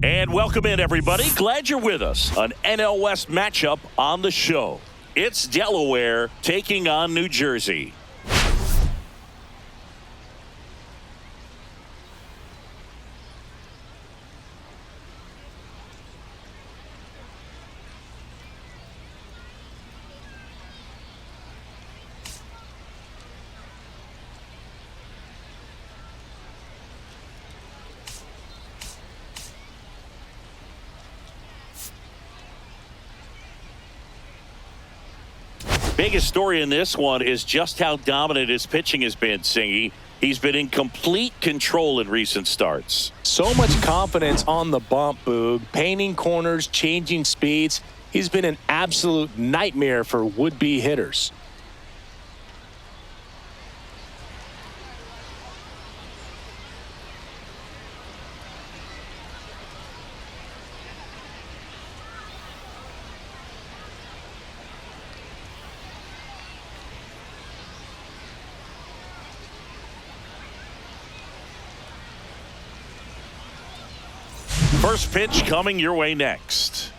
And welcome in, everybody. Glad you're with us. An NL West matchup on the show. It's Delaware taking on New Jersey. Biggest story in this one is just how dominant his pitching has been, Singy. He's been in complete control in recent starts. So much confidence on the bump, Boog. Painting corners, changing speeds. He's been an absolute nightmare for would-be hitters. First pitch coming your way next.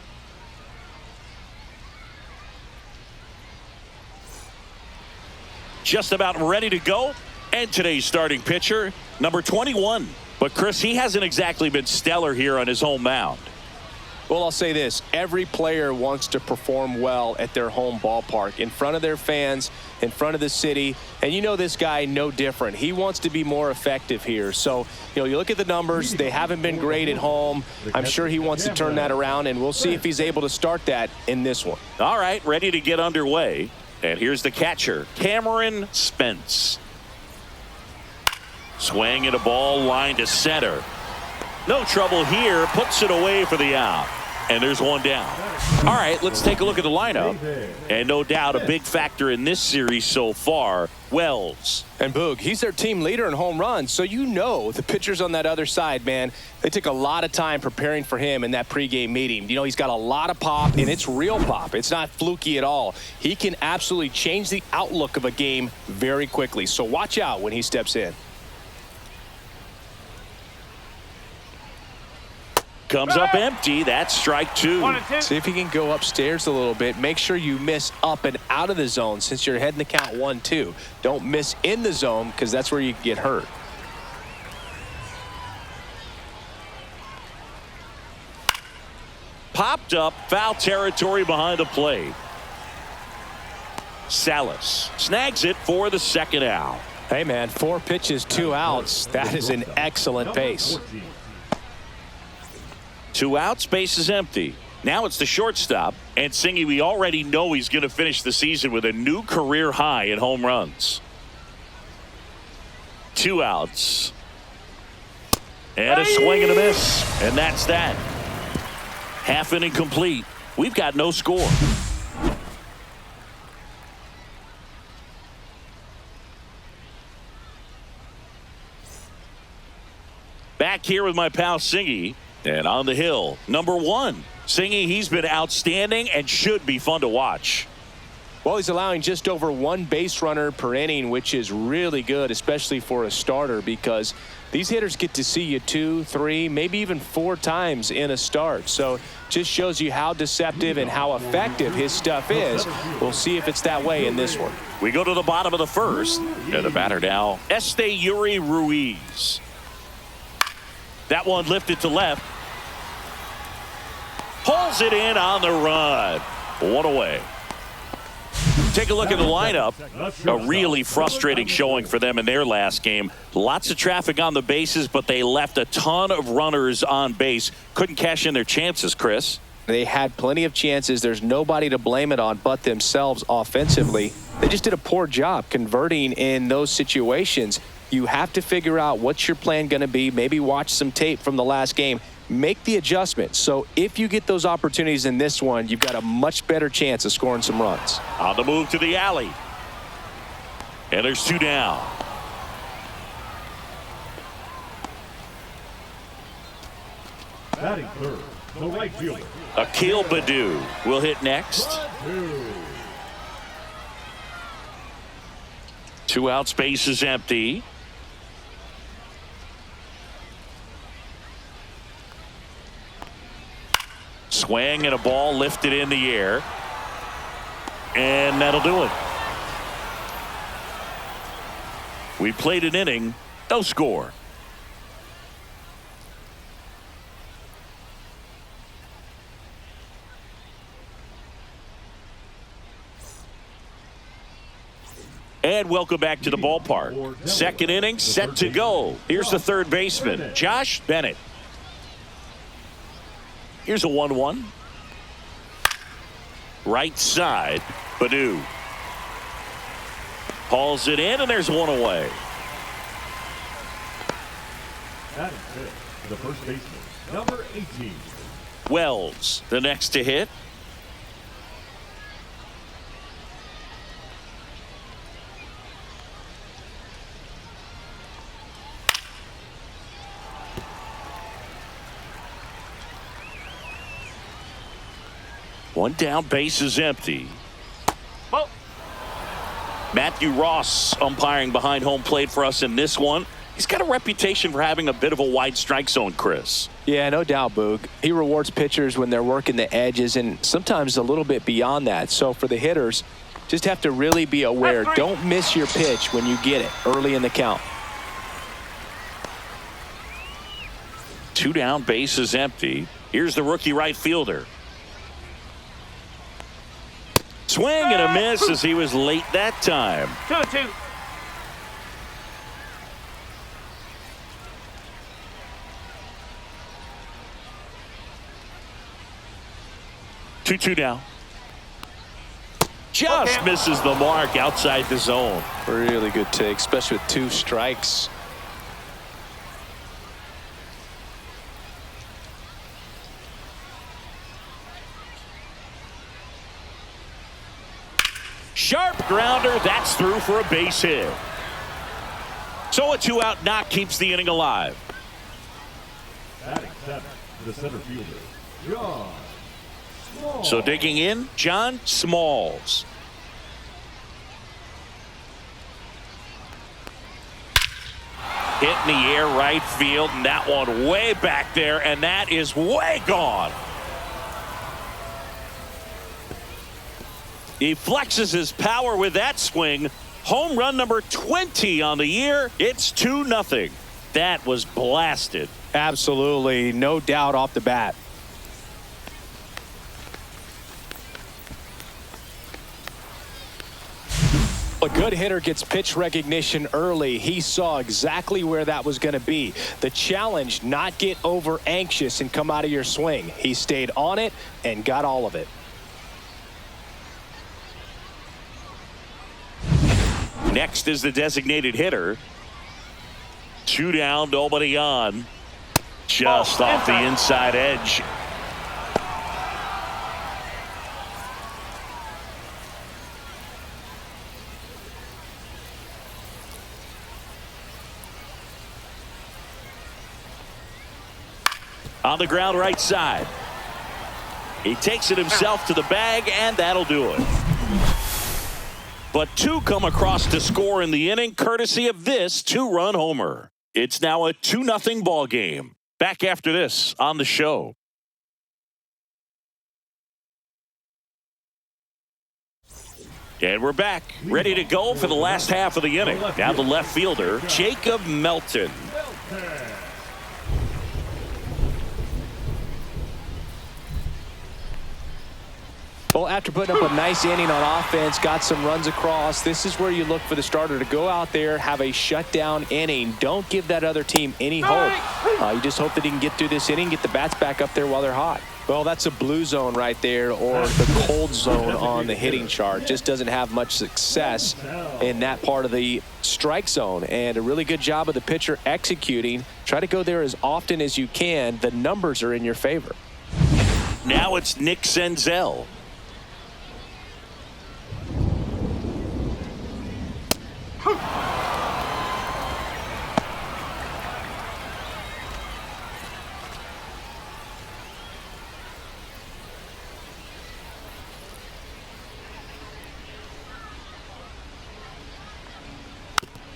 Just about ready to go. And today's starting pitcher, number 21. But Chris, he hasn't exactly been stellar here on his home mound. Well, I'll say this. Every player wants to perform well at their home ballpark, in front of their fans, in front of the city. And you know this guy no different. He wants to be more effective here. So, you look at the numbers. They haven't been great at home. I'm sure he wants to turn that around, and we'll see if he's able to start that in this one. All right, ready to get underway. And here's the catcher, Cameron Spence. Swing and a ball line to center. No trouble here. Puts it away for the out. And there's one down. All right, let's take a look at the lineup. And no doubt a big factor in this series so far, Wells. And Boog, he's their team leader in home runs. So the pitchers on that other side, man, they took a lot of time preparing for him in that pregame meeting. He's got a lot of pop, and it's real pop. It's not fluky at all. He can absolutely change the outlook of a game very quickly. So watch out when he steps in. Comes up empty. That's strike two. See if he can go upstairs a little bit. Make sure you miss up and out of the zone since you're heading to count 1-2. Don't miss in the zone because that's where you get hurt. Popped up, foul territory behind the plate. Salas snags it for the second out. Hey, man, 4 pitches, 2 outs. That is an excellent pace. 2 outs, base is empty. Now it's the shortstop. And Singy, we already know he's going to finish the season with a new career high in home runs. 2 outs. And a swing and a miss. And that's that. Half inning complete. We've got no score. Back here with my pal Singy. And on the hill, number 1. Singy, he's been outstanding and should be fun to watch. Well, he's allowing just over 1 base runner per inning, which is really good, especially for a starter, because these hitters get to see you 2, 3, maybe even 4 times in a start. So just shows you how deceptive and how effective his stuff is. We'll see if it's that way in this one. We go to the bottom of the first. And the batter now, Esteury Ruiz. That one lifted to left. Pulls it in on the run. 1 away. Take a look at the lineup. A really frustrating showing for them in their last game. Lots of traffic on the bases, but they left a ton of runners on base. Couldn't cash in their chances, Chris. They had plenty of chances. There's nobody to blame it on but themselves offensively. They just did a poor job converting in those situations. You have to figure out what's your plan going to be. Maybe watch some tape from the last game. Make the adjustment. So if you get those opportunities in this one, you've got a much better chance of scoring some runs. On the move to the alley. And there's 2 down. Batting third, the right fielder. Akil Baddoo will hit next. 2 outs, base is empty. Swing and a ball lifted in the air. And that'll do it. We played an inning, no score. And welcome back to the ballpark. Second inning set to go. Here's the third baseman, Josh Bennett. Here's a 1-1. Right side, Badu. Hauls it in, and there's one away. That is it. The first baseman, number 18. Wells, the next to hit. One down, base is empty. Oh. Matthew Ross umpiring behind home plate for us in this one. He's got a reputation for having a bit of a wide strike zone, Chris. Yeah, no doubt, Boog. He rewards pitchers when they're working the edges and sometimes a little bit beyond that. So for the hitters, just have to really be aware. Don't miss your pitch when you get it early in the count. Two down, base is empty. Here's the rookie right fielder. Swing and a miss as he was late that time. 2-2. Two down. Just misses the mark outside the zone. Really good take, especially with 2 strikes. Sharp grounder, that's through for a base hit. So a 2-out knock keeps the inning alive. Batting 7, the center fielder, John Smalls. So digging in, John Smalls. Hit in the air right field, and that one way back there, and that is way gone. He flexes his power with that swing. Home run number 20 on the year. It's 2-0. That was blasted. Absolutely, no doubt off the bat. A good hitter gets pitch recognition early. He saw exactly where that was going to be. The challenge, not get over anxious and come out of your swing. He stayed on it and got all of it. Next is the designated hitter. 2 down, nobody on. Just off the inside edge. On the ground right side. He takes it himself to the bag, and that'll do it. But 2 come across to score in the inning, courtesy of this 2-run homer. It's now a 2-0 ball game. Back after this on the show. And we're back, ready to go for the last half of the inning. Now the left fielder, Jacob Melton. Well, after putting up a nice inning on offense, got some runs across, this is where you look for the starter to go out there, have a shutdown inning. Don't give that other team any hope. You just hope that he can get through this inning, get the bats back up there while they're hot. Well, that's a blue zone right there, or the cold zone on the hitting chart. Just doesn't have much success in that part of the strike zone. And a really good job of the pitcher executing. Try to go there as often as you can. The numbers are in your favor. Now it's Nick Senzel.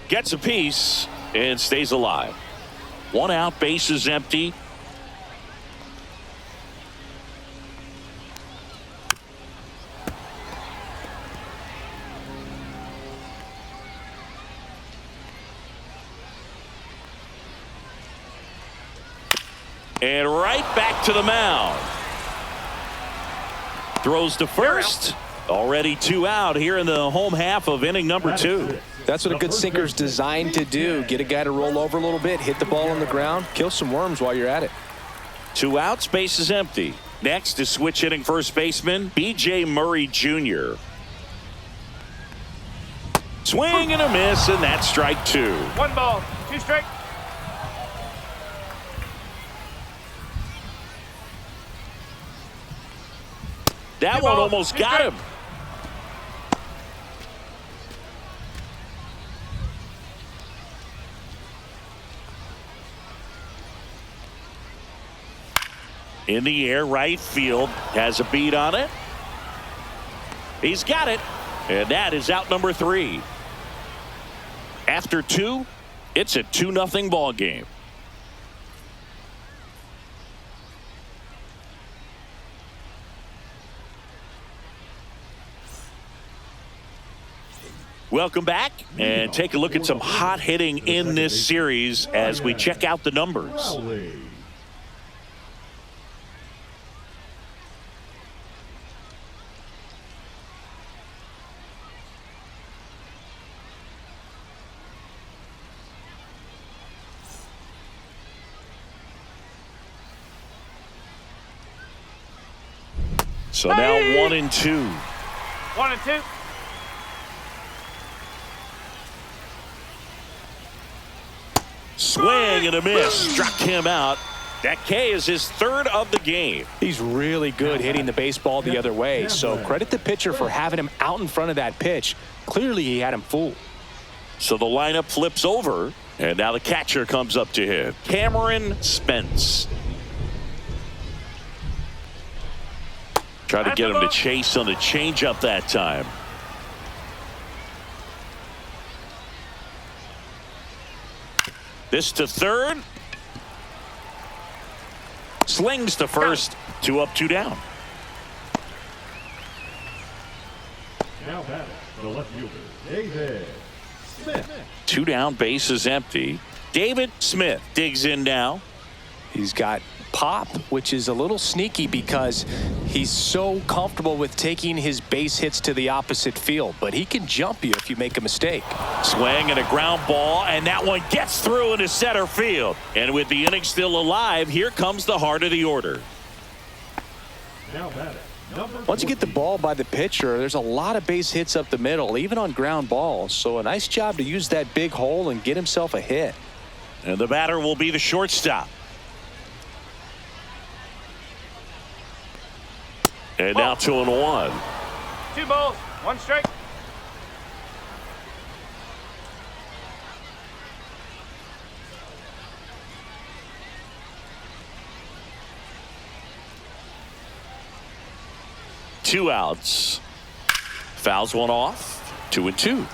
Gets a piece and stays alive. 1 out, base is empty. And right back to the mound. Throws to first. Already 2 out here in the home half of inning number 2. That's what a good sinker's designed to do. Get a guy to roll over a little bit, hit the ball on the ground, kill some worms while you're at it. 2 outs, base is empty. Next is switch hitting first baseman B.J. Murray Jr. Swing and a miss, and that's strike 2. 1 ball, 2 strike. That one almost got him. In the air, right field has a beat on it. He's got it, and that is out number 3. After 2, it's a 2-0 ball game. Welcome back, and take a look at some hot hitting in this series as we check out the numbers. So now 1 and 2. 1 and 2. Swing and a miss. Struck him out. That K is his 3rd of the game. He's really good hitting the baseball the other way, so credit the pitcher for having him out in front of that pitch. Clearly he had him fooled. So the lineup flips over, and now the catcher comes up to him. Cameron Spence. Try to get him to chase on the changeup that time. This to third. Slings to first. 2 up, 2 down. Now batting, the left fielder, David Smith. 2 down, base is empty. David Smith digs in now. He's got pop, which is a little sneaky because he's so comfortable with taking his base hits to the opposite field, but he can jump you if you make a mistake. Swing and a ground ball, and that one gets through into center field. And with the inning still alive, here comes the heart of the order. Now batting, number Once you get the ball by the pitcher, there's a lot of base hits up the middle, even on ground balls. So a nice job to use that big hole and get himself a hit. And the batter will be the shortstop. And now 2-1. 2 balls, 1 strike. Two outs. Fouls one off. 2-2.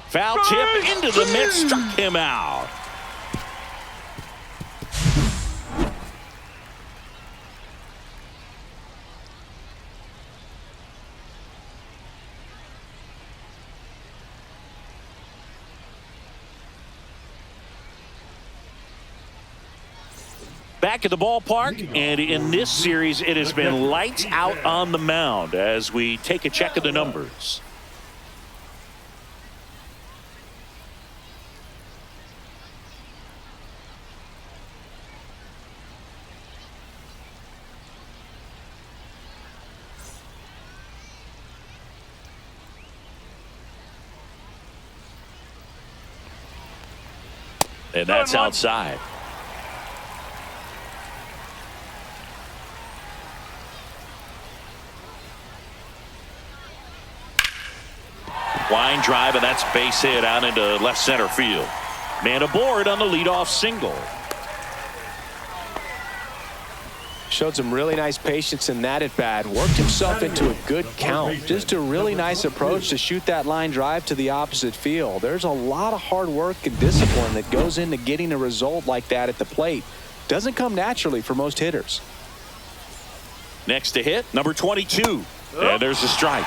Foul tip into the mid, struck him out. Back at the ballpark, and in this series, it has been lights out on the mound as we take a check of the numbers. And that's outside. Line drive, and that's base hit out into left center field. Man aboard on the leadoff single. Showed some really nice patience in that at bat. Worked himself into a good count. Just a really nice approach to shoot that line drive to the opposite field. There's a lot of hard work and discipline that goes into getting a result like that at the plate. Doesn't come naturally for most hitters. Next to hit, number 22. And there's a strike.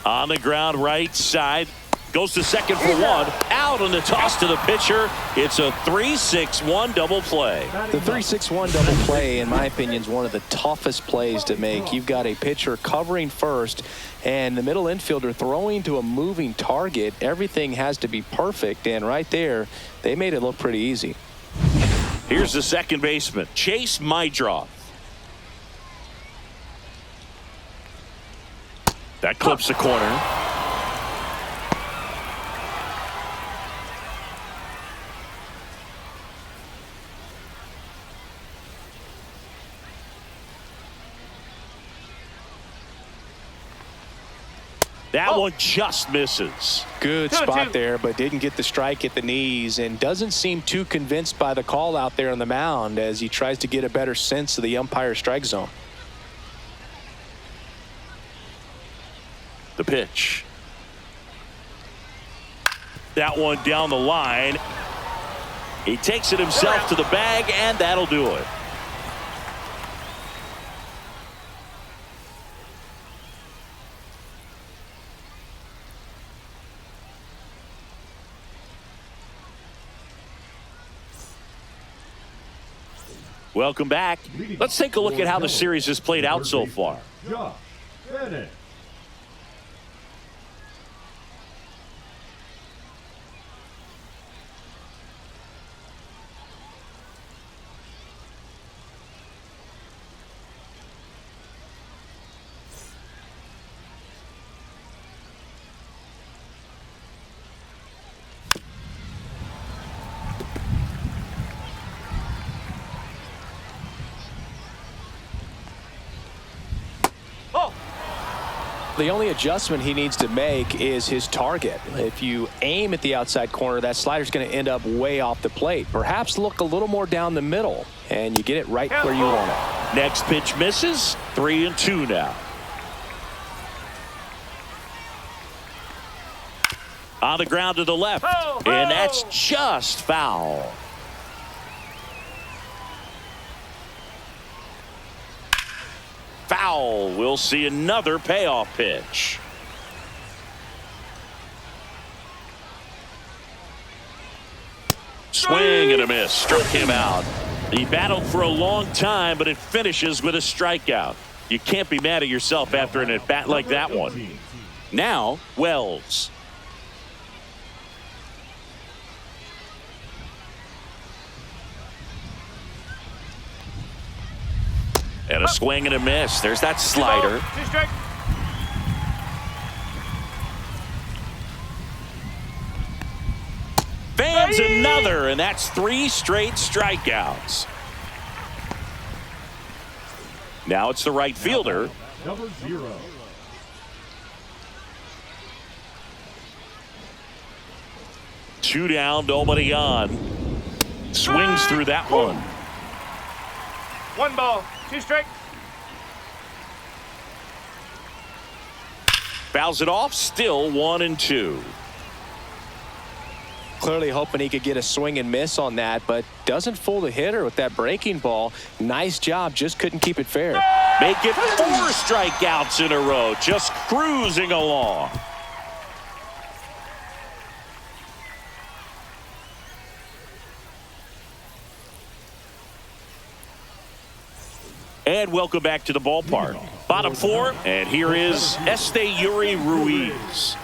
On the ground, right side. Goes to second for one. Out on the toss to the pitcher. It's a 3-6-1 double play. The 3-6-1 double play, in my opinion, is one of the toughest plays to make. You've got a pitcher covering first and the middle infielder throwing to a moving target. Everything has to be perfect, and right there, they made it look pretty easy. Here's the second baseman, Chase Mydroth. That clips the corner. That one just misses. Good spot there, but didn't get the strike at the knees, and doesn't seem too convinced by the call out there on the mound as he tries to get a better sense of the umpire strike zone. The pitch. That one down the line. He takes it himself to the bag, and that'll do it. Welcome back. Let's take a look at how the series has played out so far. Josh Bennett. The only adjustment he needs to make is his target. If you aim at the outside corner, that slider's going to end up way off the plate. Perhaps look a little more down the middle, and you get it right where you want it. Next pitch misses. 3-2 now. On the ground to the left, and that's just foul. Foul. We'll see another payoff pitch. Swing and a miss. Struck him out. He battled for a long time, but it finishes with a strikeout. You can't be mad at yourself after an at-bat like that one. Now, Wells. And a swing and a miss. There's that slider. Two strike. Fans another, and that's 3 straight strikeouts. Now it's the right fielder. Number 0. Two down, nobody on. Swings through that one. 1 ball, 2 strike. Fouls it off, still 1-2. Clearly hoping he could get a swing and miss on that, but doesn't fool the hitter with that breaking ball. Nice job, just couldn't keep it fair. Make it 4 strikeouts in a row, just cruising along. And welcome back to the ballpark. Bottom 4, and here is Esteury Ruiz.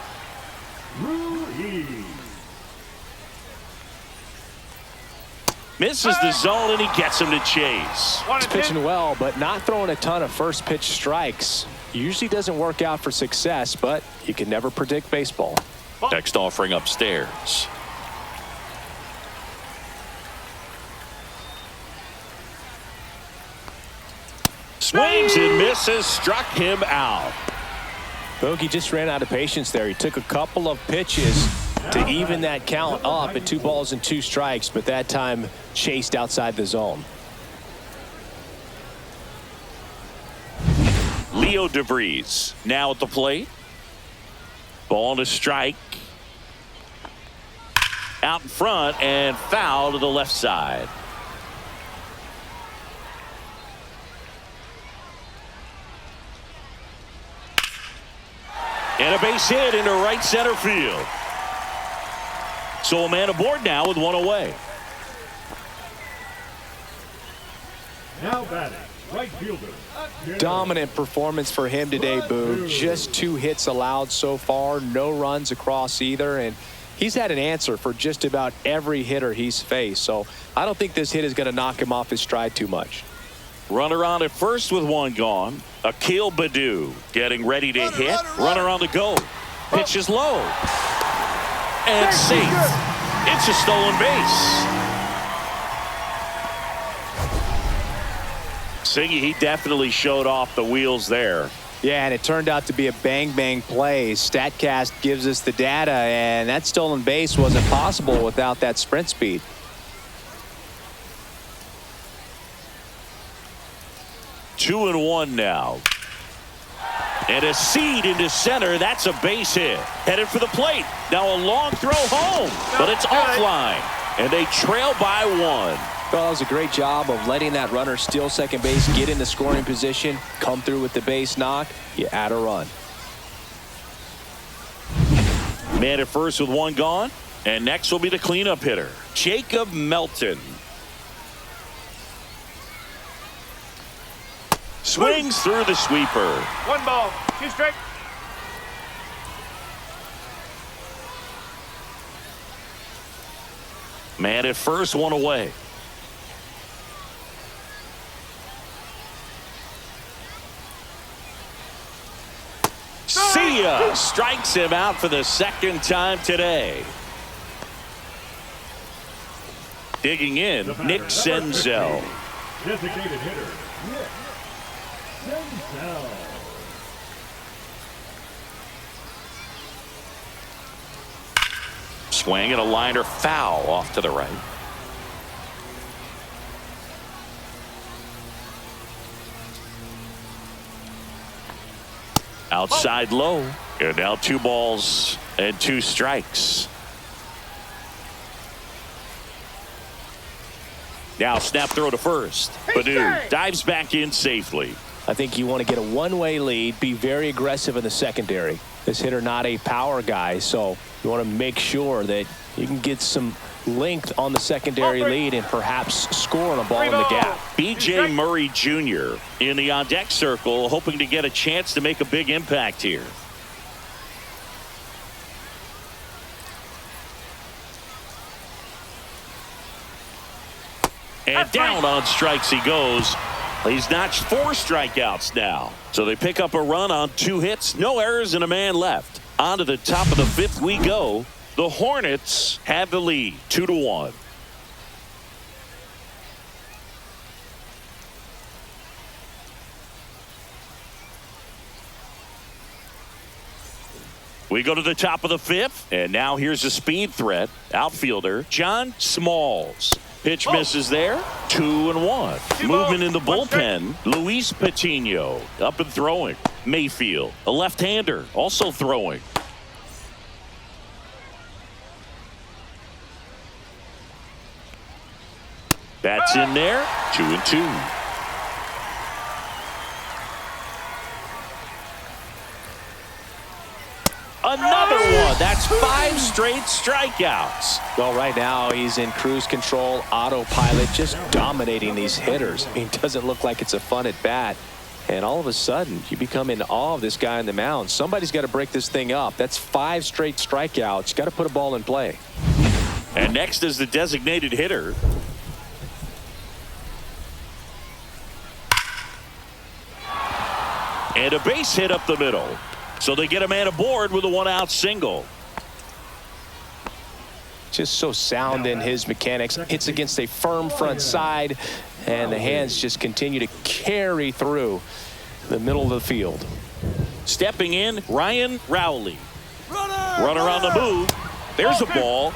Misses the zone, and he gets him to chase. He's pitching well, but not throwing a ton of first pitch strikes. Usually doesn't work out for success, but you can never predict baseball. Next offering upstairs. Swings and misses, struck him out. Bogey just ran out of patience there. He took a couple of pitches to even that count up at 2 balls and 2 strikes, but that time chased outside the zone. Julio DeVries now at the plate. Ball to strike. Out in front and foul to the left side. And a base hit into right center field. So a man aboard now with one away. Now batting, right fielder. Dominant performance for him today, Boo. Just 2 hits allowed so far, no runs across either, and he's had an answer for just about every hitter he's faced. So I don't think this hit is going to knock him off his stride too much. Runner on at first with one gone. Akil Baddoo getting ready to hit. Runner on the go. Pitch is low. And safe. It's a stolen base. Singy, he definitely showed off the wheels there. Yeah, and it turned out to be a bang-bang play. StatCast gives us the data, and that stolen base wasn't possible without that sprint speed. Two and one now. And a seed into center. That's a base hit. Headed for the plate. Now a long throw home. But it's offline. And they trail by 1. Well, that was a great job of letting that runner steal second base, get in the scoring position, come through with the base knock. You add a run. Man at first with one gone. And next will be the cleanup hitter, Jacob Melton. Swings through the sweeper. 1 ball, 2 strike. Man at first, one away. See ya! Strikes him out for the second time today. Digging in, Nick Senzel. Designated hitter, Nick Senzel. Swing and a liner foul off to the right. Outside low. And now 2 balls and 2 strikes. Now snap throw to first. Baddoo dives back in safely. I think you want to get a one-way lead, be very aggressive in the secondary. This hitter not a power guy, so you want to make sure that you can get some length on the secondary lead and perhaps score on a ball in the gap. B.J. Murray Jr. in the on-deck circle, hoping to get a chance to make a big impact here. And down on strikes he goes. He's notched 4 strikeouts now. So they pick up a run on 2 hits, no errors, and a man left. On to the top of the 5th we go. The Hornets have the lead, 2-1. We go to the top of the 5th, and now here's a speed threat. Outfielder John Smalls. Pitch misses there. 2-1. Movement in the bullpen. Luis Patino up and throwing. Mayfield, a left-hander, also throwing. That's in there. 2-2. Another one. That's 5 straight strikeouts. Well, right now he's in cruise control, autopilot, just dominating these hitters. I mean, it doesn't look like it's a fun at bat. And all of a sudden, you become in awe of this guy on the mound. Somebody's got to break this thing up. That's 5 straight strikeouts. Got to put a ball in play. And next is the designated hitter. And a base hit up the middle. So they get a man aboard with a 1-out single. Just so sound in his mechanics. Hits against a firm front side, and the hands just continue to carry through the middle of the field. Stepping in, Ryan Rowley. Runner on the move. There's a ball.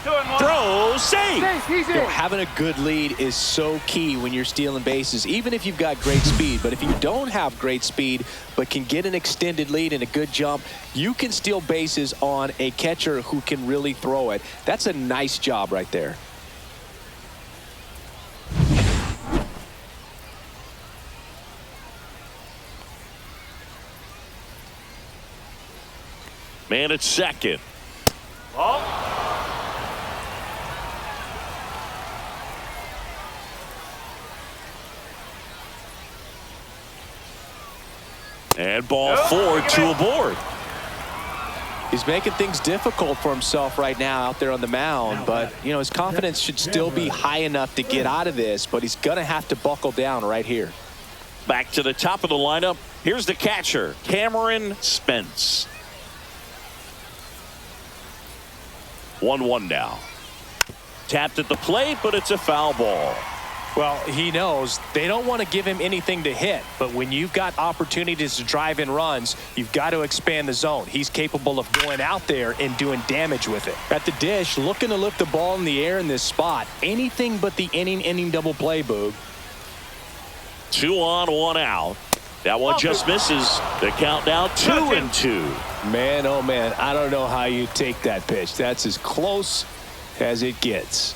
2-1. Throw, safe. He's You know, in. having a good lead is so key when you're stealing bases, even if you've got great speed. But if you don't have great speed but can get an extended lead and a good jump, you can steal bases on a catcher who can really throw it. That's a nice job right there. Man at second. Ball. And ball 4, 2 aboard. He's making things difficult for himself right now out there on the mound, but you know, his confidence should still be high enough to get out of this, but he's gonna have to buckle down right here. Back to the top of the lineup. Here's the catcher, Cameron Spence. 1-1 now. Tapped at the plate, but it's a foul ball. Well, he knows they don't want to give him anything to hit, but when you've got opportunities to drive in runs, you've got to expand the zone. He's capable of going out there and doing damage with it. At the dish, looking to lift the ball in the air in this spot. Anything but the inning double play, Boog. 2 on, 1 out. That one just misses. The count now 2-2. Man, oh man, I don't know how you take that pitch. That's as close as it gets.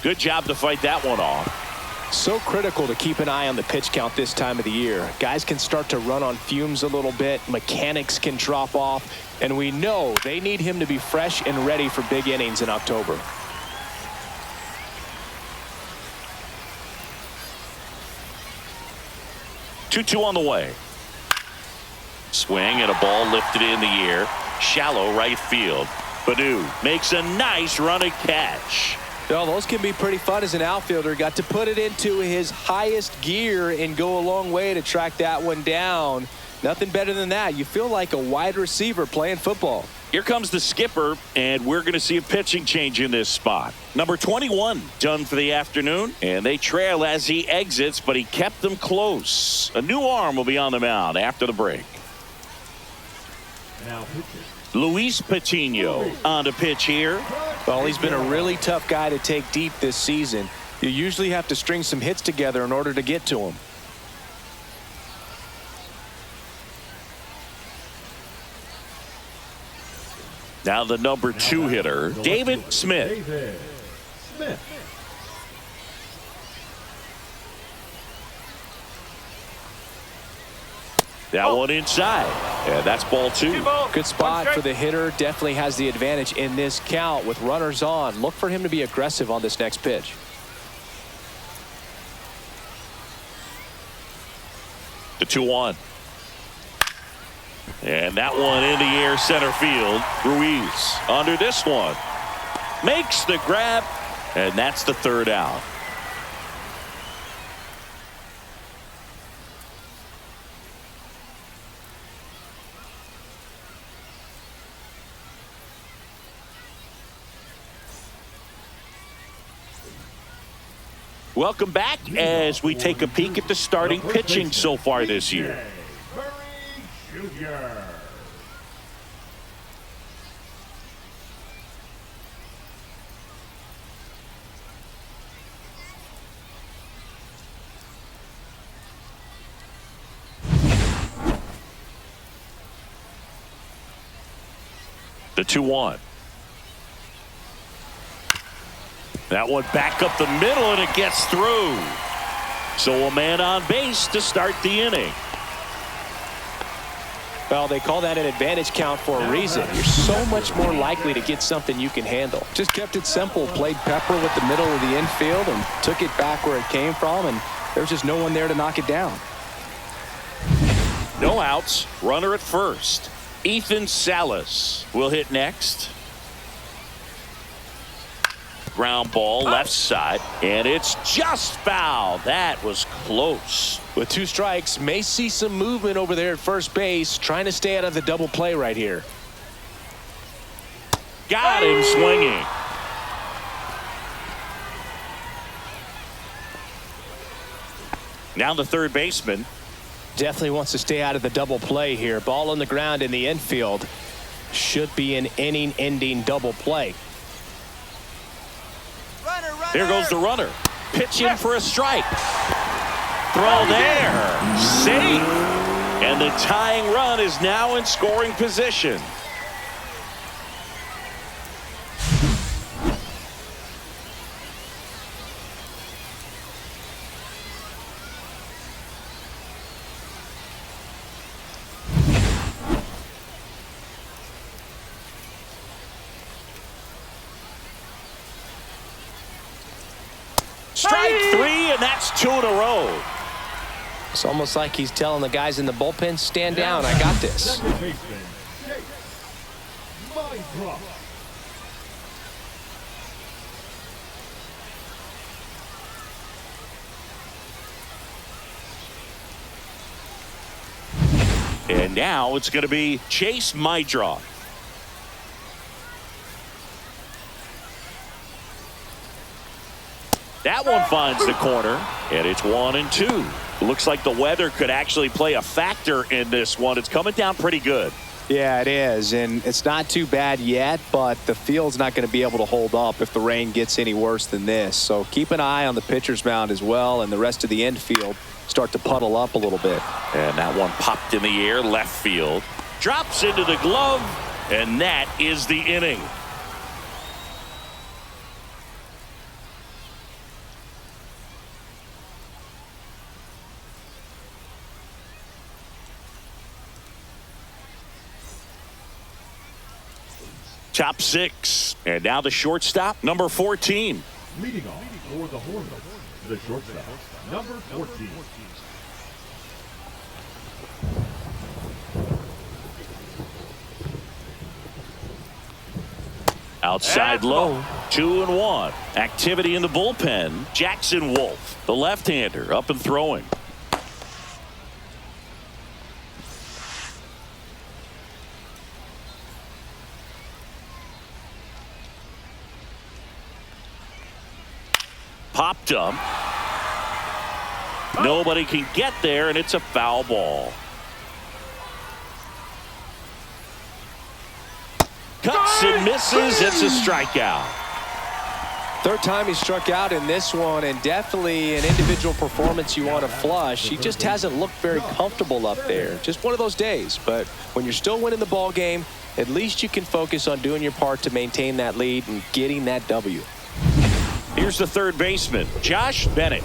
Good job to fight that one off. So critical to keep an eye on the pitch count this time of the year. Guys can start to run on fumes a little bit. Mechanics can drop off. And we know they need him to be fresh and ready for big innings in October. Two on the way. Swing and a ball lifted in the air. Shallow right field. Badu makes a nice running catch. Well, those can be pretty fun as an outfielder. Got to put it into his highest gear and go a long way to track that one down. Nothing better than that. You feel like a wide receiver playing football. Here comes the skipper, and we're going to see a pitching change in this spot. Number 21 done for the afternoon, and they trail as he exits, but he kept them close. A new arm will be on the mound after the break. Now pitching. Luis Patino on the pitch here. Well, he's been a really tough guy to take deep this season. You usually have to string some hits together in order to get to him. Now the number 2 hitter, David Smith. David Smith. That one inside. And that's ball 2. Good spot for the hitter. Definitely has the advantage in this count with runners on. Look for him to be aggressive on this next pitch. The 2-1. And that one in the air center field. Ruiz under this one. Makes the grab. And that's the 3rd out. Welcome back as we take a peek at the starting pitching so far this year. Murray Jr. The 2-1. That one back up the middle, and it gets through. So a man on base to start the inning. Well, they call that an advantage count for a reason. You're so much more likely to get something you can handle. Just kept it simple. Played pepper with the middle of the infield and took it back where it came from, and there's just no one there to knock it down. No outs. Runner at first. Ethan Salas will hit next. Ground ball left side, and it's just foul. That was close. With 2 strikes, may see some movement over there at first base, trying to stay out of the double play right here. Got him swinging. Now the third baseman. Definitely wants to stay out of the double play here. Ball on the ground in the infield. Should be an inning-ending double play. There goes the runner. Pitching for a strike. Throw there. Safe. And the tying run is now in scoring position. Strike three, and that's 2 in a row. It's almost like he's telling the guys in the bullpen, stand down, I got this. Second baseman, Chase. Line drop. And now it's going to be Chase Mydroff. That one finds the corner, and it's 1-2. Looks like the weather could actually play a factor in this one. It's coming down pretty good. Yeah, it is, and it's not too bad yet, but the field's not going to be able to hold up if the rain gets any worse than this. So keep an eye on the pitcher's mound as well, and the rest of the infield start to puddle up a little bit. And that one popped in the air, left field. Drops into the glove, and that is the inning. Top 6. And now the shortstop, number 14. Leading off for the Hornets, the shortstop, number 14. Outside low, 2-1. Activity in the bullpen. Jackson Wolf, the left-hander, up and throwing. Popped up. Nobody can get there, and it's a foul ball. Cuts and misses. It's a strikeout. Third time he struck out in this one, and definitely an individual performance you want to flush. He just hasn't looked very comfortable up there. Just one of those days. But when you're still winning the ball game, at least you can focus on doing your part to maintain that lead and getting that W. Here's the third baseman, Josh Bennett.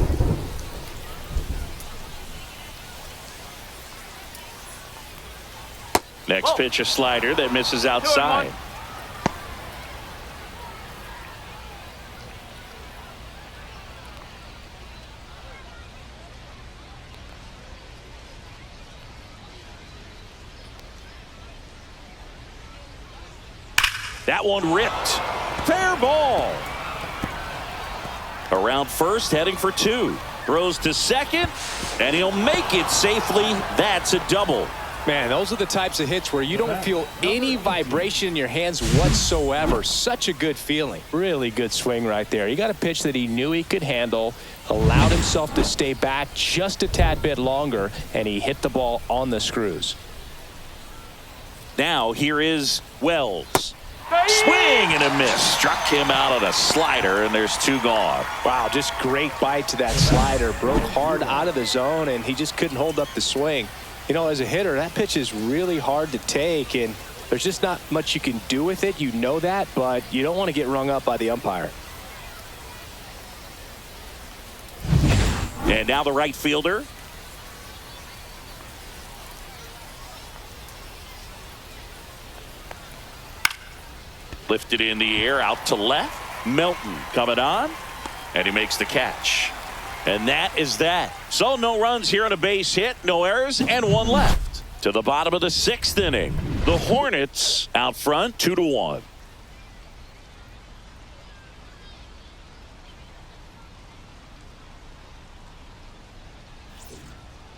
Next pitch, a slider that misses outside. That one ripped. Fair ball. Around first, heading for 2. Throws to second, and he'll make it safely. That's a double. Man, those are the types of hits where you don't feel any vibration in your hands whatsoever. Such a good feeling. Really good swing right there. He got a pitch that he knew he could handle, allowed himself to stay back just a tad bit longer, and he hit the ball on the screws. Now here is Wells. Swing and a miss. Struck him out on a slider, and there's 2 gone. Wow, just great bite to that slider. Broke hard out of the zone, and he just couldn't hold up the swing. You know, as a hitter, that pitch is really hard to take, and there's just not much you can do with it. You know that, but you don't want to get rung up by the umpire. And now the right fielder. Lifted in the air, out to left. Melton coming on, and he makes the catch. And that is that. So no runs here on a base hit, no errors, and 1 left. To the bottom of the 6th inning. The Hornets out front, 2-1.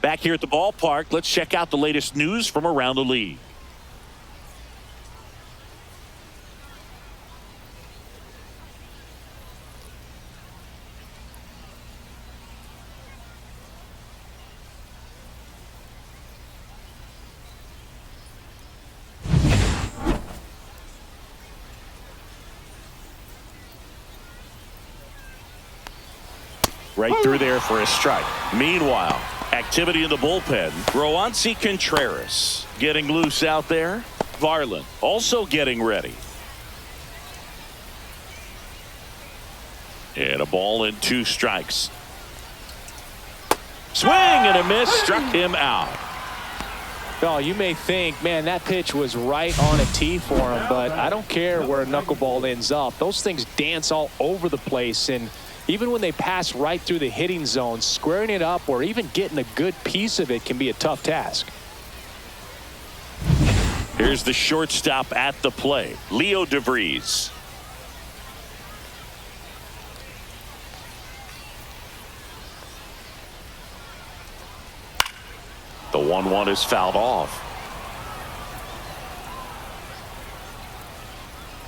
Back here at the ballpark, let's check out the latest news from around the league. Right through there for a strike. Meanwhile, activity in the bullpen. Roansy Contreras getting loose out there. Varland also getting ready. And a ball and 2 strikes. Swing and a miss, struck him out. Oh, you may think, man, that pitch was right on a tee for him, but I don't care where a knuckleball ends up. Those things dance all over the place, and even when they pass right through the hitting zone, squaring it up or even getting a good piece of it can be a tough task. Here's the shortstop at the plate, Leo DeVries. The 1-1 is fouled off.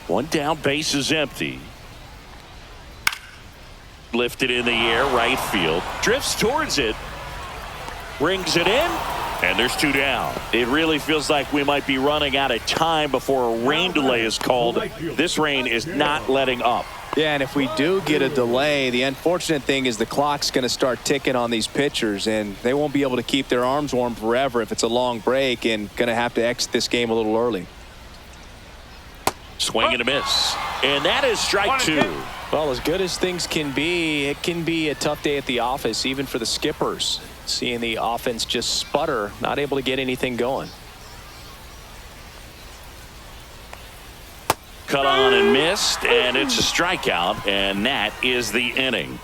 One down, base is empty. Lifted in the air, right field. Drifts towards it. Brings it in. And there's 2 down. It really feels like we might be running out of time before a rain delay is called. This rain is not letting up. Yeah, and if we do get a delay, the unfortunate thing is the clock's going to start ticking on these pitchers, and they won't be able to keep their arms warm forever if it's a long break, and going to have to exit this game a little early. Swing and a miss. And that is strike 2. Well, as good as things can be, it can be a tough day at the office, even for the skippers. Seeing the offense just sputter, not able to get anything going. Cut on and missed, and it's a strikeout, and that is the inning.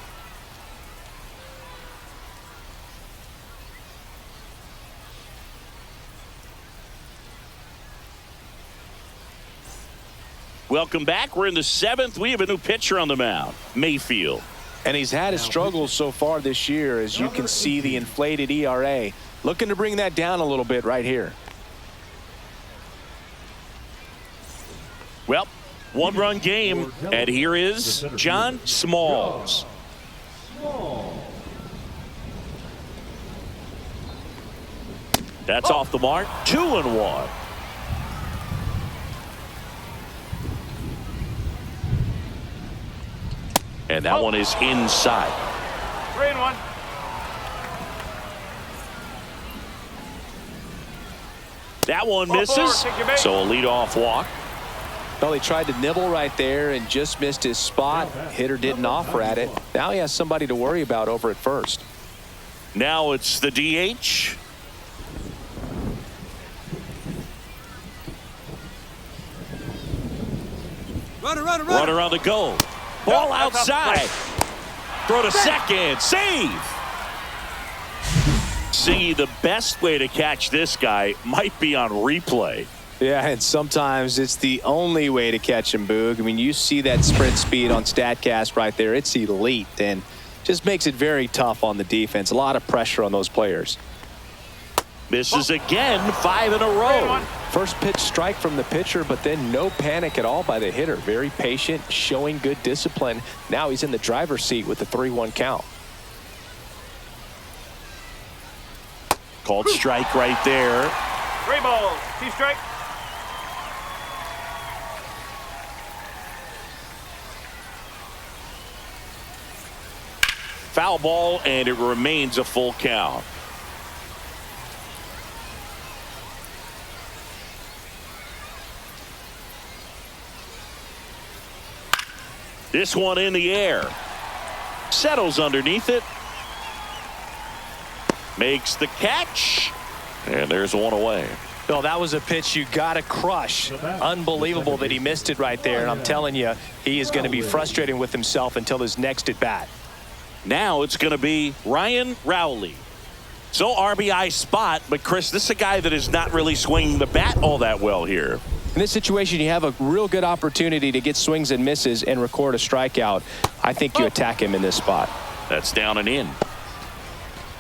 Welcome back. We're in the 7th. We have a new pitcher on the mound, Mayfield. And he's had his struggles so far this year, as you can see the inflated ERA. Looking to bring that down a little bit right here. Well, 1-run game, and here is John Smalls. That's off the mark. 2-1. And that one is inside. 3-1. That one misses. So a leadoff walk. Well, he tried to nibble right there and just missed his spot. Hitter didn't offer at it. Now he has somebody to worry about over at first. Now it's the DH. Runner on the go. Ball outside. Throw to second. Save. See, the best way to catch this guy might be on replay. Yeah, and sometimes it's the only way to catch him, Boog. I mean, you see that sprint speed on StatCast right there. It's elite, and just makes it very tough on the defense. A lot of pressure on those players. Misses again, 5 in a row. First pitch strike from the pitcher, but then no panic at all by the hitter. Very patient, showing good discipline. Now he's in the driver's seat with the 3-1 count. Called strike right there. 3 balls, 2 strikes. Foul ball, and it remains a full count. This one in the air. Settles underneath it. Makes the catch. And there's one away. Well, that was a pitch you got to crush. Unbelievable that he missed it right there. And I'm telling you, he is going to be frustrated with himself until his next at bat. Now it's going to be Ryan Rowley. So RBI spot, but Chris, this is a guy that is not really swinging the bat all that well here. In this situation, you have a real good opportunity to get swings and misses and record a strikeout. I think you attack him in this spot. That's down and in.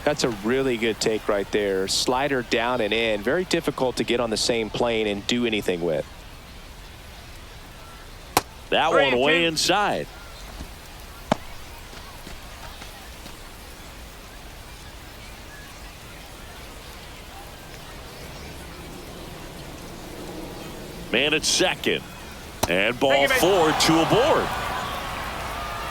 That's a really good take right there. Slider down and in. Very difficult to get on the same plane and do anything with. That one way inside. Man at second. And ball 4, 2 aboard.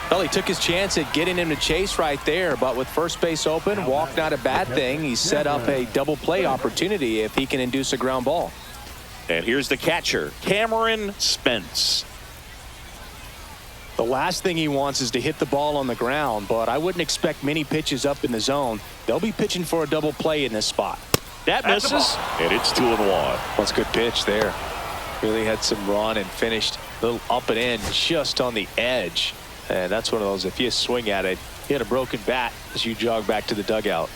Well, he took his chance at getting him to chase right there, but with first base open, walk not a bad thing. He set up a double play opportunity if he can induce a ground ball. And here's the catcher, Cameron Spence. The last thing he wants is to hit the ball on the ground, but I wouldn't expect many pitches up in the zone. They'll be pitching for a double play in this spot. That misses, and it's 2-1. That's a good pitch there. Really had some run and finished a little up and in just on the edge. And that's one of those, if you swing at it, you had a broken bat as you jog back to the dugout.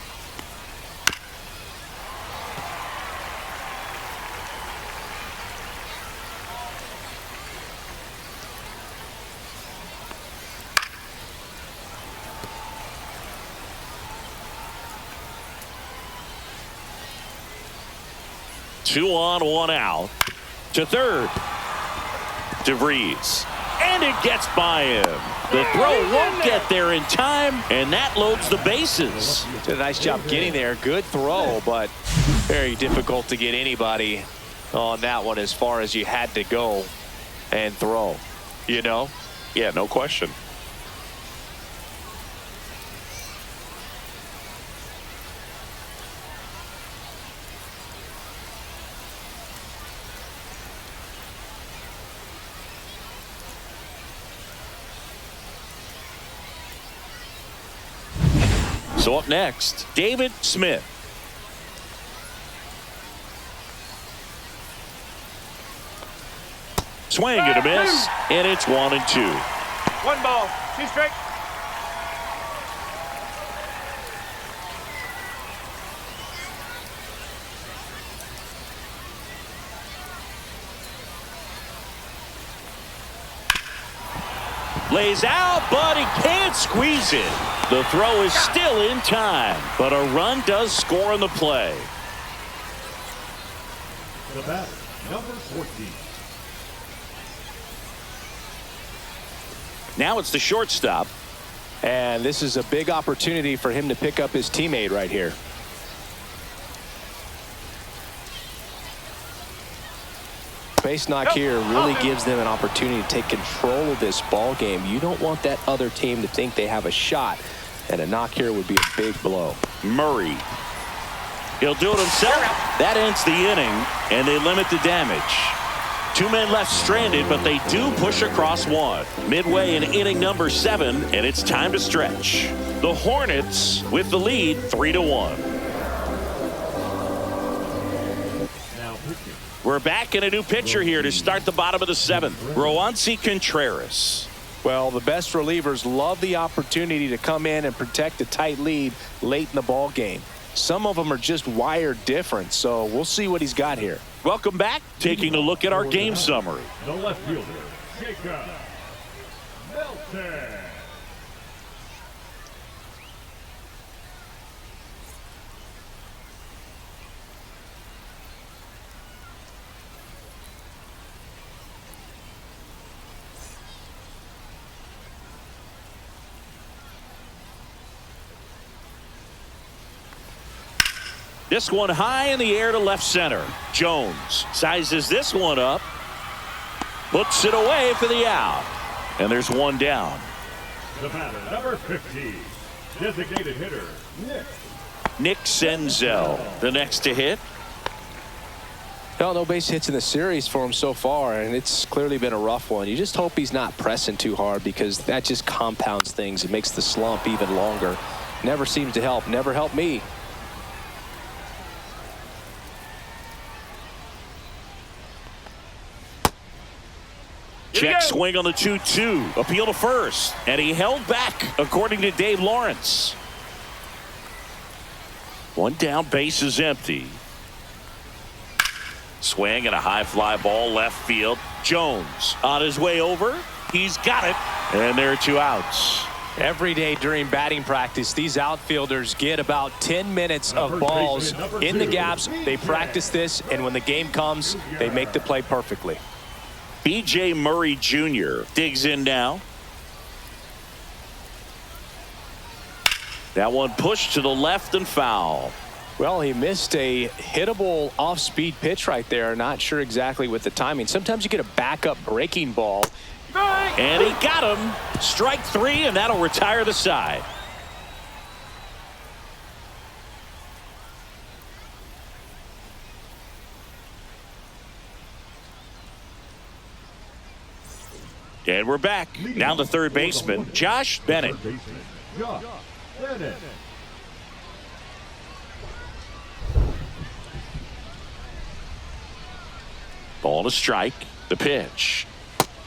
Two on, one out. To third. DeVries. And it gets by him. The throw won't get there in time, and that loads the bases. Did a nice job getting there. Good throw, but very difficult to get anybody on that one as far as you had to go and throw. You know? Yeah, no question. So up next, David Smith. Swing and a miss, and it's 1-2. 1 ball, 2 strikes. Lays out, but he can't squeeze it. The throw is still in time, but a run does score on the play. The batter, number 14. Now it's the shortstop. And this is a big opportunity for him to pick up his teammate right here. Base knock here really gives them an opportunity to take control of this ball game. You don't want that other team to think they have a shot, and a knock here would be a big blow. Murray. He'll do it himself. That ends the inning, and they limit the damage. 2 men left stranded, but they do push across one. Midway in inning number 7, and it's time to stretch. The Hornets with the lead 3-1. Now pitching. We're back in a new pitcher here to start the bottom of the 7th. Roansy Contreras. Well, the best relievers love the opportunity to come in and protect a tight lead late in the ball game. Some of them are just wired different, so we'll see what he's got here. Welcome back. Taking a look at our game summary. The left fielder, Jacob Melton. This one high in the air to left center. Jones sizes this one up. Puts it away for the out. And there's one down. The batter, number 50, designated hitter, Nick Senzel, the next to hit. Well, no base hits in the series for him so far, and it's clearly been a rough one. You just hope he's not pressing too hard, because that just compounds things. It makes the slump even longer. Never seems to help. Never helped me. Check swing on the 2-2. Appeal to first. And he held back, according to Dave Lawrence. One down, base is empty. Swing and a high fly ball left field. Jones on his way over. He's got it. And there are 2 outs. Every day during batting practice, these outfielders get about 10 minutes of balls in the gaps. They practice this, and when the game comes, they make the play perfectly. B.J. Murray Jr. digs in now. That one pushed to the left and foul. Well, he missed a hittable off-speed pitch right there. Not sure exactly with the timing. Sometimes you get a backup breaking ball And he got him. Strike 3, and that'll retire the side. And we're back. Now the third baseman, Josh Bennett. Josh Bennett. Ball to strike. The pitch.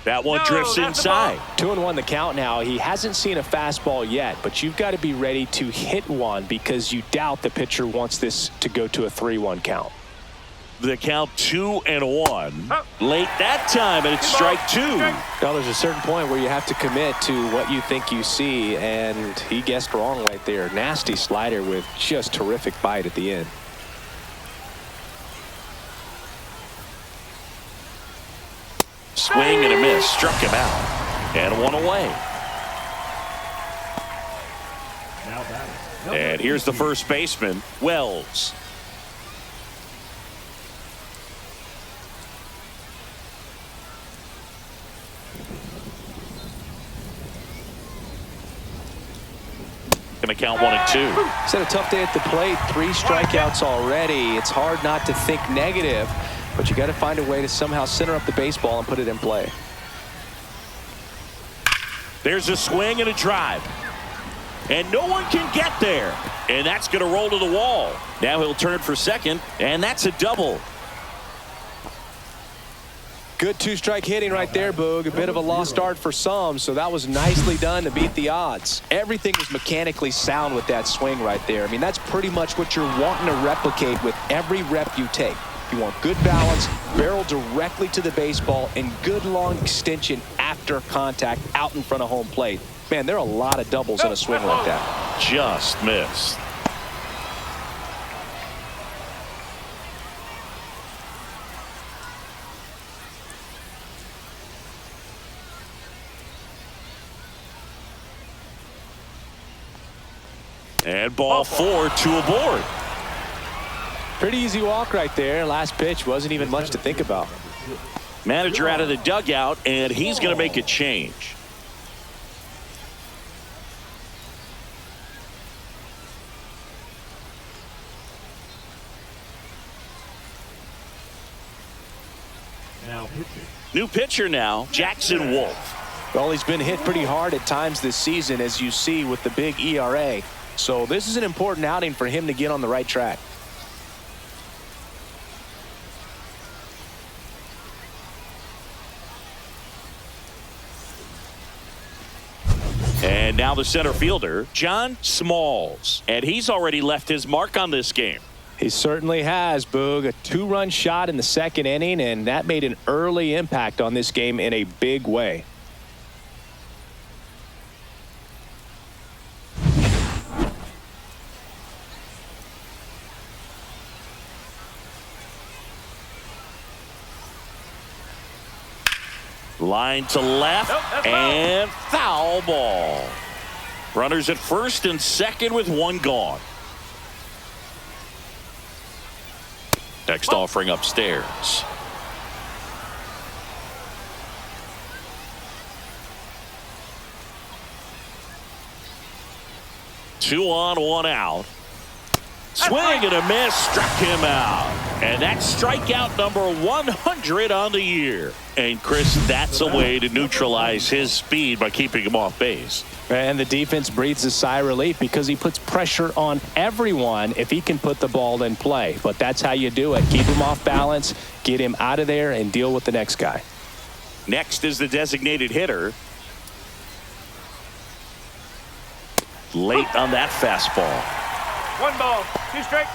That one drifts inside. 2-1 the count now. He hasn't seen a fastball yet, but you've got to be ready to hit one because you doubt the pitcher wants this to go to a 3-1 count. The count 2-1. Late that time, and it's strike 2. Now there's a certain point where you have to commit to what you think you see, and he guessed wrong right there. Nasty slider with just terrific bite at the end. Swing and a miss. Struck him out. And 1 away. And here's the first baseman, Wells. Going to count 1 and 2. He's had a tough day at the plate. 3 strikeouts already. It's hard not to think negative, but you got to find a way to somehow center up the baseball and put it in play. There's a swing and a drive. And no one can get there. And that's going to roll to the wall. Now he'll turn for second, and that's a double. Good 2-strike hitting right there, Boog. A bit of a lost start for some, so that was nicely done to beat the odds. Everything was mechanically sound with that swing right there. I mean, that's pretty much what you're wanting to replicate with every rep you take. You want good balance, barrel directly to the baseball, and good long extension after contact out in front of home plate. Man, there are a lot of doubles in a swing like that. Just missed. And ball 4, 2 aboard. Pretty easy walk right there. Last pitch wasn't even much to think about. Manager out of the dugout, and he's going to make a change. Now pitching. New pitcher now, Jackson Wolf. Well, he's been hit pretty hard at times this season, as you see with the big ERA. So this is an important outing for him to get on the right track. And now the center fielder, John Smalls. And he's already left his mark on this game. He certainly has, Boog. A 2-run shot in the second inning, and that made an early impact on this game in a big way. Line to left, and foul ball. Runners at first and second with 1 gone. Next offering upstairs. Two on, 1 out. Swing and a miss, struck him out. And that's strikeout number 100 on the year. And Chris, that's a way to neutralize his speed by keeping him off base. And the defense breathes a sigh of relief because he puts pressure on everyone if he can put the ball in play. But that's how you do it. Keep him off balance, get him out of there, and deal with the next guy. Next is the designated hitter. Late on that fastball. 1 ball, 2 strike.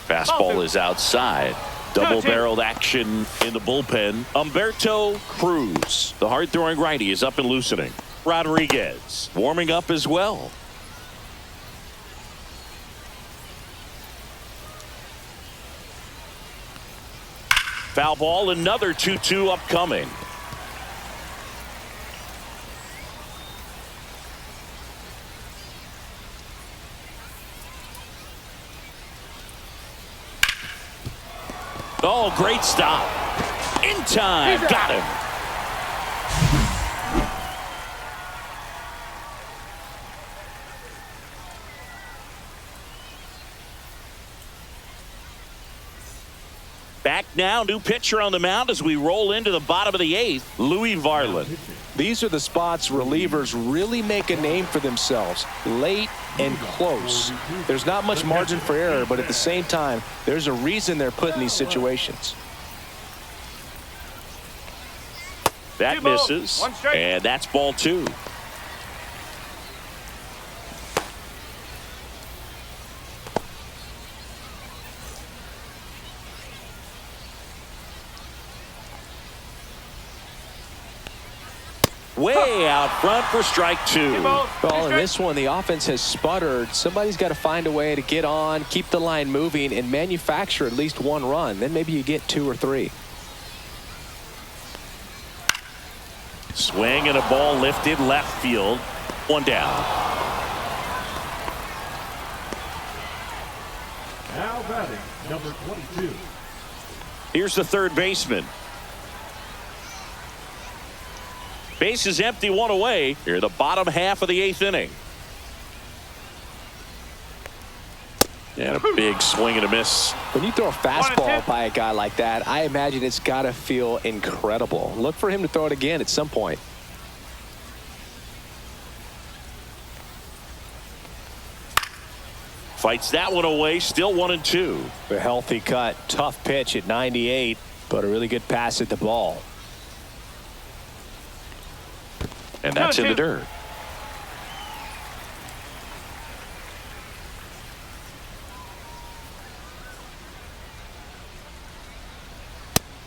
Fastball is outside. Double-barreled action in the bullpen. Humberto Cruz, the hard-throwing righty, is up and loosening. Rodriguez warming up as well. Foul ball, another 2-2 upcoming. Oh, great stop. In time. Got him. Back now, new pitcher on the mound as we roll into the bottom of the eighth, Louis Varland. These are the spots relievers really make a name for themselves, late and close. There's not much margin for error, but at the same time, there's a reason they're put in these situations. That misses, and that's ball 2. Way out front for strike 2. Well, in this one, the offense has sputtered. Somebody's got to find a way to get on, keep the line moving, and manufacture at least 1 run. Then maybe you get 2 or 3. Swing and a ball lifted left field. 1 down. Now batting, number 22. Here's the third baseman. Base is empty, 1 away. Here, the bottom half of the 8th inning. And a big swing and a miss. When you throw a fastball by a guy like that, I imagine it's got to feel incredible. Look for him to throw it again at some point. Fights that one away, still 1-2. A healthy cut, tough pitch at 98, but a really good pass at the ball. And that's in the dirt.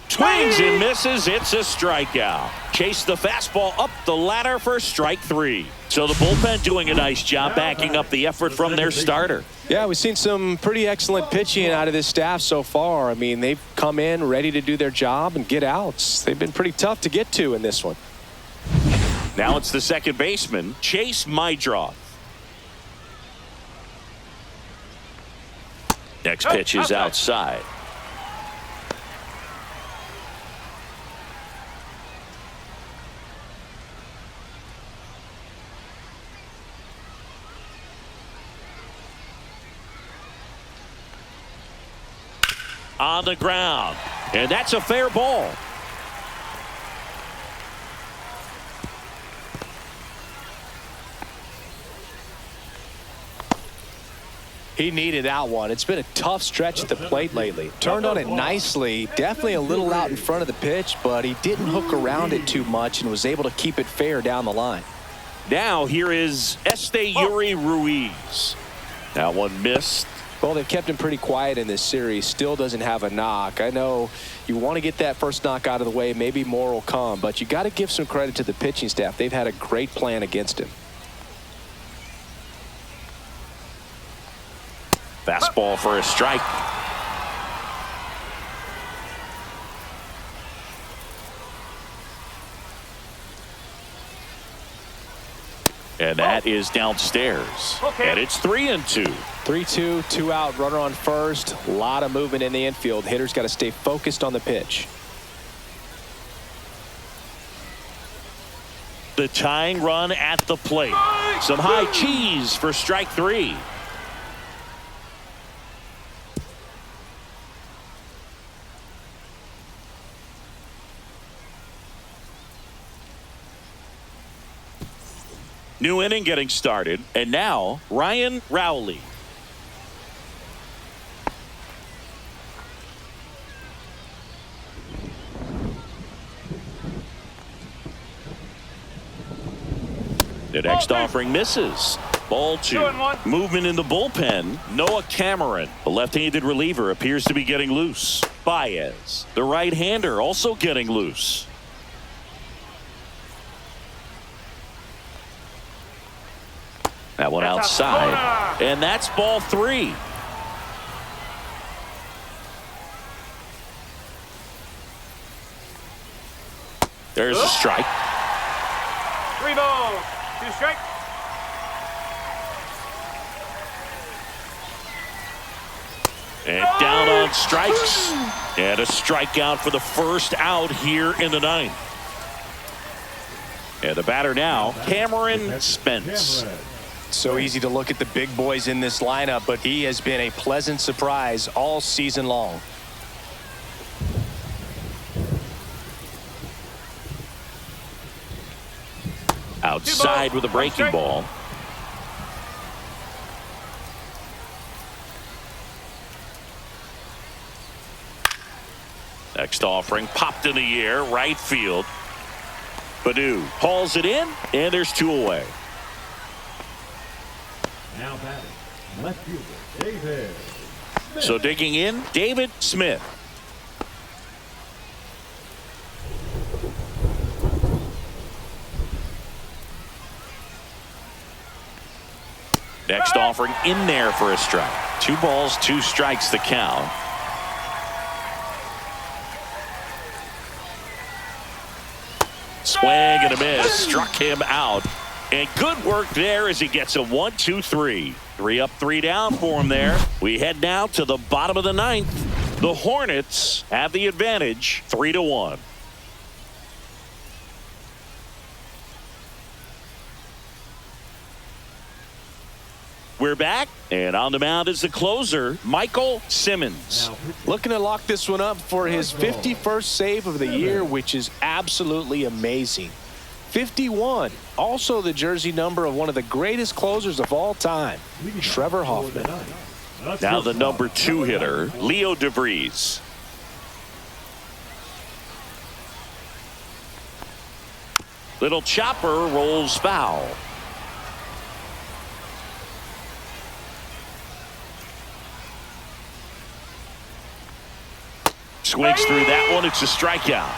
Swings and misses. It's a strikeout. Chase the fastball up the ladder for strike 3. So the bullpen doing a nice job backing up the effort from their starter. Yeah, we've seen some pretty excellent pitching out of this staff so far. I mean, they've come in ready to do their job and get outs. They've been pretty tough to get to in this one. Now it's the second baseman, Chase Mydroth. Next pitch is outside. On the ground, and that's a fair ball. He needed that one. It's been a tough stretch at the plate lately. Turned on it nicely, definitely a little out in front of the pitch, but he didn't hook around it too much and was able to keep it fair down the line. Now here is Yuri Ruiz. That one missed. Well, they've kept him pretty quiet in this series. Still doesn't have a knock. I know you want to get that first knock out of the way. Maybe more will come, but you got to give some credit to the pitching staff. They've had a great plan against him. Fastball for a strike. And that is downstairs. And it's 3-2. 3-2, 2 out, runner on first. A lot of movement in the infield. Hitters got to stay focused on the pitch. The tying run at the plate. Some high cheese for strike 3. New inning getting started, and now Ryan Rowley. The next offering misses. Ball 2. Movement in the bullpen. Noah Cameron, the left-handed reliever, appears to be getting loose. Baez, the right-hander, also getting loose. That one outside, and that's ball 3. There's a strike. 3 balls, 2 strikes. And down on strikes. And a strikeout for the first out here in the ninth. And the batter now, Cameron Spence. So easy to look at the big boys in this lineup, but he has been a pleasant surprise all season long. Outside with a breaking ball. Next offering popped in the air, right field. Badu hauls it in, and there's 2 away. Now batting, left fielder David Smith. So digging in, David Smith. Next offering in there for a strike. 2 balls, 2 strikes the count. Swing and a miss. Struck him out. And good work there as he gets a 1-2-3. 3 up, 3 down for him there. We head now to the bottom of the ninth. The Hornets have the advantage, 3-1. We're back, and on the mound is the closer, Michael Simmons. Looking to lock this one up for his 51st save of the year, which is absolutely amazing. 51, also the jersey number of one of the greatest closers of all time, Trevor Hoffman. Now the number 2 hitter, Leo DeVries. Little chopper rolls foul. Swings through that one. It's a strikeout.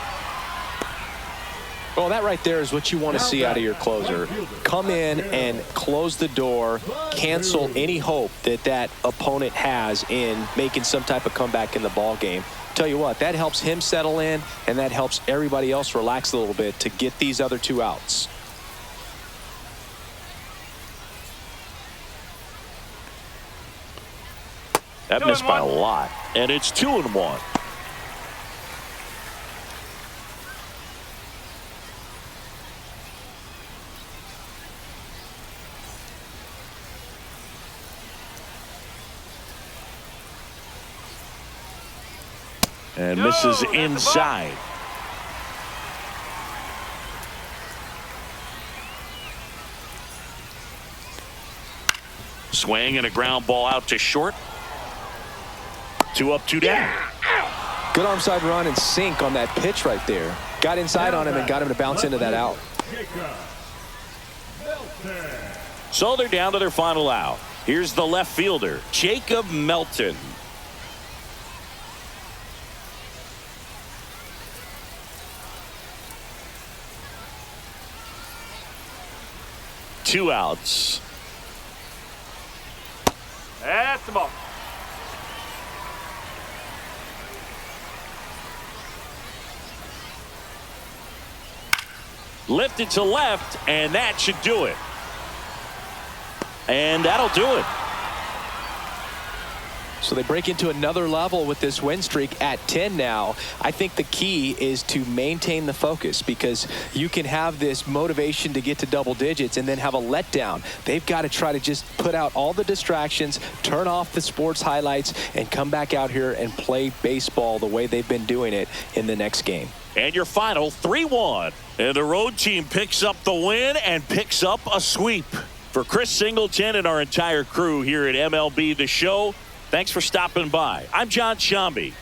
Well, that right there is what you want to see out of your closer. Come in and close the door, cancel any hope that that opponent has in making some type of comeback in the ball game. Tell you what, that helps him settle in, and that helps everybody else relax a little bit to get these other 2 outs. That missed by a lot, and it's 2-1. And misses inside. Swing and a ground ball out to short. 2 up, 2 down. Good onside run and sink on that pitch right there. Got inside on him and got him to bounce into that out. So they're down to their final out. Here's the left fielder, Jacob Melton. Two outs. That's the ball. Lifted to left, and that should do it. And that'll do it. So they break into another level with this win streak at 10 now. I think the key is to maintain the focus, because you can have this motivation to get to double digits and then have a letdown. They've got to try to just put out all the distractions, turn off the sports highlights, and come back out here and play baseball the way they've been doing it in the next game. And your final 3-1. And the road team picks up the win and picks up a sweep. For Chris Singleton and our entire crew here at MLB The Show, thanks for stopping by. I'm John Shambi.